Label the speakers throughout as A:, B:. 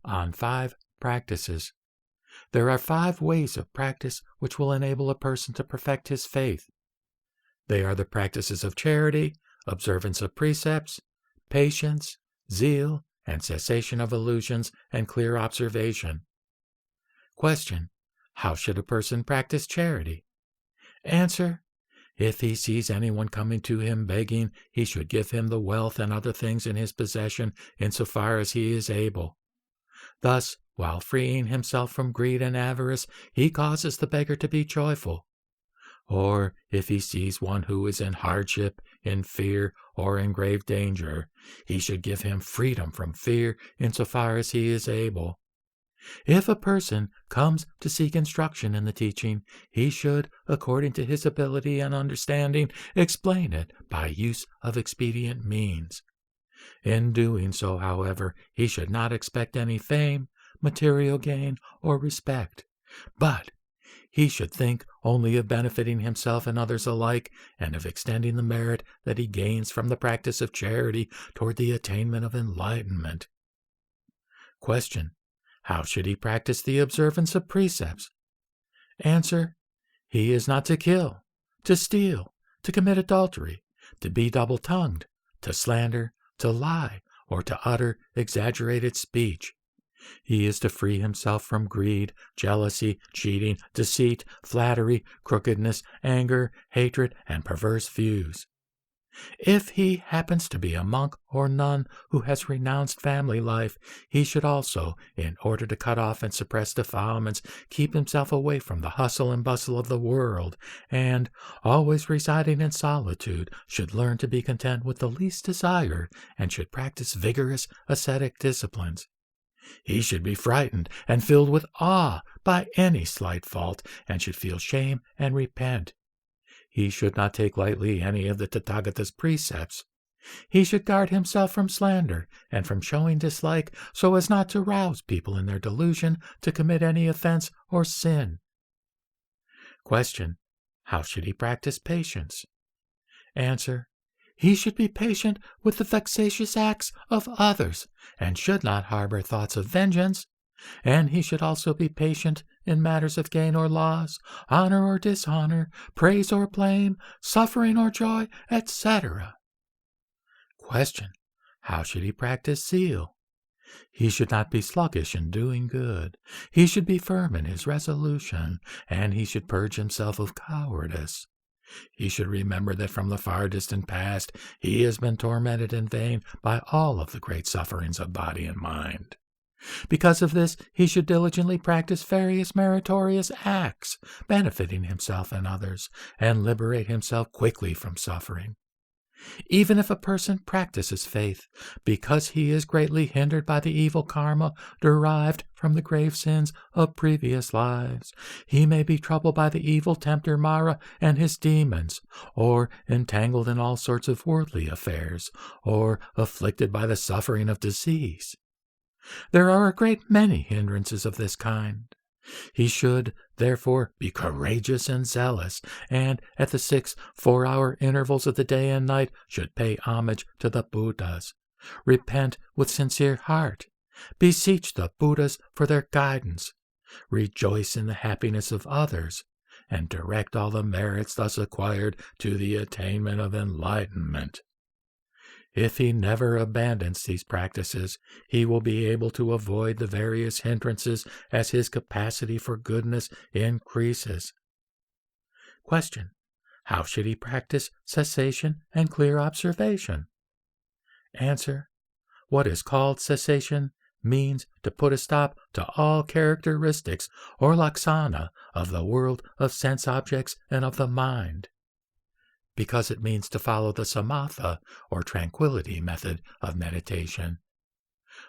A: on 5 practices. There are 5 ways of practice which will enable a person to perfect his faith. They are the practices of charity, observance of precepts, patience, zeal, and cessation of illusions and clear observation. Question: how should a person practice charity? Answer: if he sees anyone coming to him begging, he should give him the wealth and other things in his possession insofar as he is able. Thus, while freeing himself from greed and avarice, he causes the beggar to be joyful. Or if he sees one who is in hardship, in fear, or in grave danger, he should give him freedom from fear insofar as he is able. If a person comes to seek instruction in the teaching, he should, according to his ability and understanding, explain it by use of expedient means. In doing so, however, he should not expect any fame, material gain, or respect, but he should think only of benefiting himself and others alike, and of extending the merit that he gains from the practice of charity toward the attainment of enlightenment. Question: how should he practice the observance of precepts? Answer: he is not to kill, to steal, to commit adultery, to be double-tongued, to slander, to lie, or to utter exaggerated speech. He is to free himself from greed, jealousy, cheating, deceit, flattery, crookedness, anger, hatred, and perverse views. If he happens to be a monk or nun who has renounced family life, he should also, in order to cut off and suppress defilements, keep himself away from the hustle and bustle of the world, and, always residing in solitude, should learn to be content with the least desire, and should practice vigorous ascetic disciplines. He should be frightened and filled with awe by any slight fault, and should feel shame and repent. He should not take lightly any of the Tathagata's precepts. He should guard himself from slander and from showing dislike, so as not to rouse people in their delusion to commit any offense or sin. Question: how should he practice patience? Answer: he should be patient with the vexatious acts of others, and should not harbor thoughts of vengeance. And he should also be patient in matters of gain or loss, honor or dishonor, praise or blame, suffering or joy, etc. Question: how should he practice zeal? He should not be sluggish in doing good. He should be firm in his resolution, and he should purge himself of cowardice. He should remember that from the far distant past he has been tormented in vain by all of the great sufferings of body and mind. Because of this, he should diligently practice various meritorious acts, benefiting himself and others, and liberate himself quickly from suffering. Even if a person practices faith, because he is greatly hindered by the evil karma derived from the grave sins of previous lives, he may be troubled by the evil tempter Mara and his demons, or entangled in all sorts of worldly affairs, or afflicted by the suffering of disease. There are a great many hindrances of this kind. He should, therefore, be courageous and zealous, and at the 6 4-hour intervals of the day and night should pay homage to the Buddhas, repent with sincere heart, beseech the Buddhas for their guidance, rejoice in the happiness of others, and direct all the merits thus acquired to the attainment of enlightenment. If he never abandons these practices, he will be able to avoid the various hindrances as his capacity for goodness increases. Question: how should he practice cessation and clear observation? Answer: what is called cessation means to put a stop to all characteristics or laksana of the world of sense objects and of the mind, because it means to follow the samatha, or tranquility method of meditation.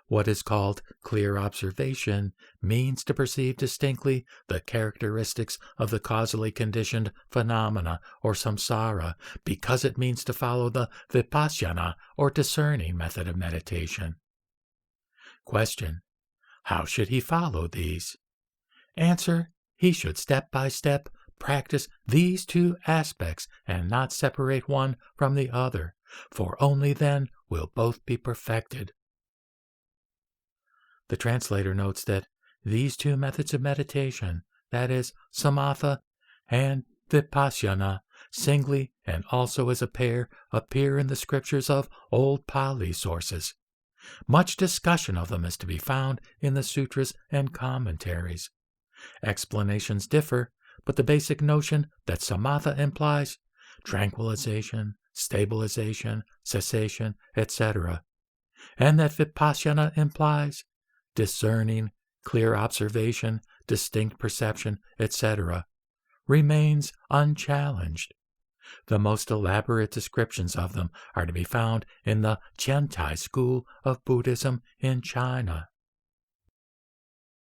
A: What is called clear observation means to perceive distinctly the characteristics of the causally conditioned phenomena, or samsara, because it means to follow the vipassana, or discerning method of meditation. Question: how should he follow these? Answer: he should step by step practice these 2 aspects and not separate one from the other, for only then will both be perfected. The translator notes that these two methods of meditation, that is, samatha and vipassana, singly and also as a pair, appear in the scriptures of old Pali sources. Much discussion of them is to be found in the sutras and commentaries. Explanations differ, but the basic notion that samatha implies tranquilization, stabilization, cessation, etc., and that vipassana implies discerning, clear observation, distinct perception, etc., remains unchallenged. The most elaborate descriptions of them are to be found in the Chentai school of Buddhism in China.